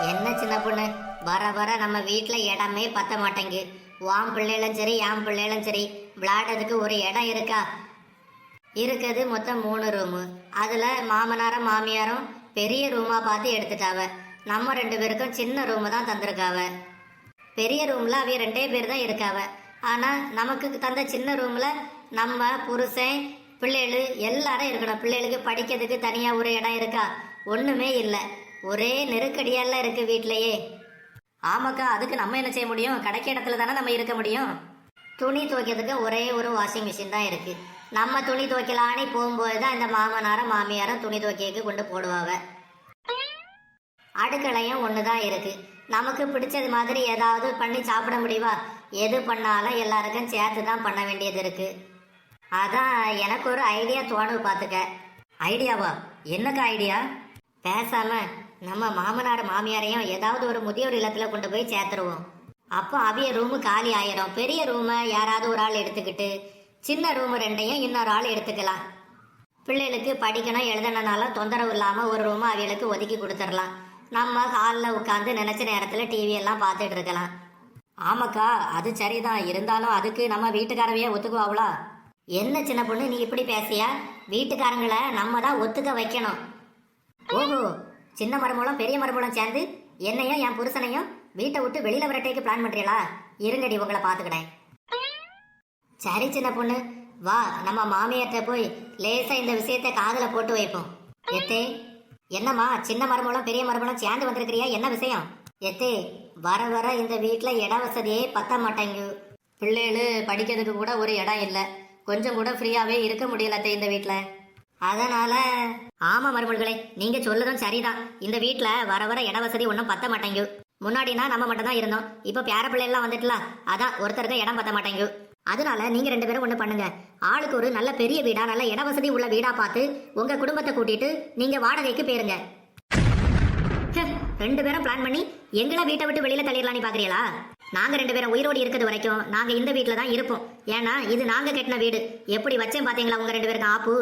என்ன சின்ன பொண்ணு, வர வர நம்ம வீட்டில் இடமே பத்த மாட்டேங்கு. வான் பிள்ளைகளும் சரி என் பிள்ளைகளும் சரி விளையாடுறதுக்கு ஒரு இடம் இருக்கா? இருக்குது மொத்தம் 3 ரூமு. அதில் மாமனாரும் மாமியாரும் பெரிய ரூமாக பார்த்து எடுத்துட்டாவ. நம்ம 2 பேருக்கும் சின்ன ரூமு தான் தந்திருக்காவ. பெரிய ரூமில் அவைய 2 பேர் தான் இருக்காவ. ஆனால் நமக்கு தந்த சின்ன ரூமில் நம்ம புருஷன் பிள்ளைகள் எல்லாரும் இருக்கணும். பிள்ளைகளுக்கு படிக்கிறதுக்கு தனியாக ஒரு இடம் இருக்கா? ஒன்றுமே இல்லை. ஒரே நெருக்கடியால இருக்கு வீட்டிலையே. ஆமாக்கா, அதுக்கு நம்ம என்ன செய்ய முடியும்? கிடைக்க இடத்துல தானே நம்ம இருக்க முடியும். துணி துவைக்கிறதுக்கு ஒரே ஒரு வாஷிங் மிஷின் தான் இருக்கு. நம்ம துணி துவைக்கலான்னு போகும்போது தான் இந்த மாமனாரும் மாமியாரும் துணி துவைக்க கொண்டு போடுவாங்க. அடுக்கலையும் ஒன்று தான் இருக்கு. நமக்கு பிடிச்சது மாதிரி ஏதாவது பண்ணி சாப்பிட முடியுவா? எது பண்ணாலும் எல்லாருக்கும் சேர்த்து தான் பண்ண வேண்டியது இருக்கு. அதான் எனக்கு ஒரு ஐடியா தோணு பார்த்துக்க. ஐடியாவா? என்னக்கா ஐடியா? பேசாம நம்ம மாமனார் மாமியாரையும் ஏதாவது ஒரு முதியோர் இல்லத்துல கொண்டு போய் சேர்த்துருவோம். அப்போ அவிய ரூமு காலி ஆயிரும். பெரிய ரூமை யாராவது ஒரு ஆள் எடுத்துக்கிட்டு சின்ன ரூமு 2ஐயும் இன்னொரு ஆள் எடுத்துக்கலாம். பிள்ளைகளுக்கு படிக்கணும் எழுதணுனாலும் தொந்தரவு இல்லாமல் ஒரு ரூமை அவிகளுக்கு ஒதுக்கி கொடுத்துடலாம். நம்ம ஹாலில் உட்காந்து நினைச்ச நேரத்தில் டிவி எல்லாம் பார்த்துட்டு இருக்கலாம். ஆமாக்கா, அது சரிதான். இருந்தாலும் அதுக்கு நம்ம வீட்டுக்காரவையே ஒத்துக்குவாங்களா? என்ன சின்ன பொண்ணு நீ இப்படி பேசியா? வீட்டுக்காரங்களை நம்ம தான் ஒத்துக்க வைக்கணும். ஓஹோ, சின்ன மருமூலம் பெரிய மருமூலம் சேர்ந்து என்னையும் என் புருஷனையும் வீட்டை விட்டு வெளியில விரட்டைக்கு பிளான் பண்றீங்களா? இருங்கடி, உங்களை பாத்துக்கிட்டேன். சரி சின்ன பொண்ணு, வா நம்ம மாமியார்ட்ட போய் லேசா இந்த விஷயத்தை காதுல போட்டு வைப்போம். எத்தே, என்னம்மா சின்ன மருமூலம் பெரிய மருமூலம் சேர்ந்து வந்திருக்கிறியா? என்ன விஷயம்? எத்தே, வர வர இந்த வீட்டுல இட வசதியே பத்த மாட்டேங்கு. பிள்ளைகள் படிக்கிறதுக்கு கூட ஒரு இடம் இல்லை. கொஞ்சம் கூட ஃப்ரீயாவே இருக்க முடியல இந்த வீட்டுல. அதனால ஆமா மருமகளே, நீங்க சொல்லதும் சரிதான். இந்த வீட்டுல வர வர இட வசதி ஒன்றும் பத்த மாட்டேங்கு. முன்னாடினா நம்ம மட்டும் தான் இருந்தோம். இப்ப பேர பிள்ளை எல்லாம் வந்துட்டுல, அதான் ஒருத்தருக்கு இடம் பத்த மாட்டேங்கு. அதனால நீங்க 2 பேரும் ஒண்ணு பண்ணுங்க. ஆளுக்கு ஒரு நல்ல பெரிய வீடா, நல்ல இட வசதி உள்ள வீடா பார்த்து உங்க குடும்பத்தை கூட்டிட்டு நீங்க வாடகைக்கு போயிருங்க. 2 பேரும் பிளான் பண்ணி எங்களை வீட்டை விட்டு வெளியில தள்ளிடலான்னு பாக்குறீங்களா? நாங்க 2 பேரும் உயிரோடு இருக்கிறது வரைக்கும் நாங்க இந்த வீட்டுல தான் இருப்போம். ஏன்னா இது நாங்க கட்டின வீடு. எப்படி வச்சேன் பாத்தீங்களா உங்க 2 பேருக்கு ஆப்பு?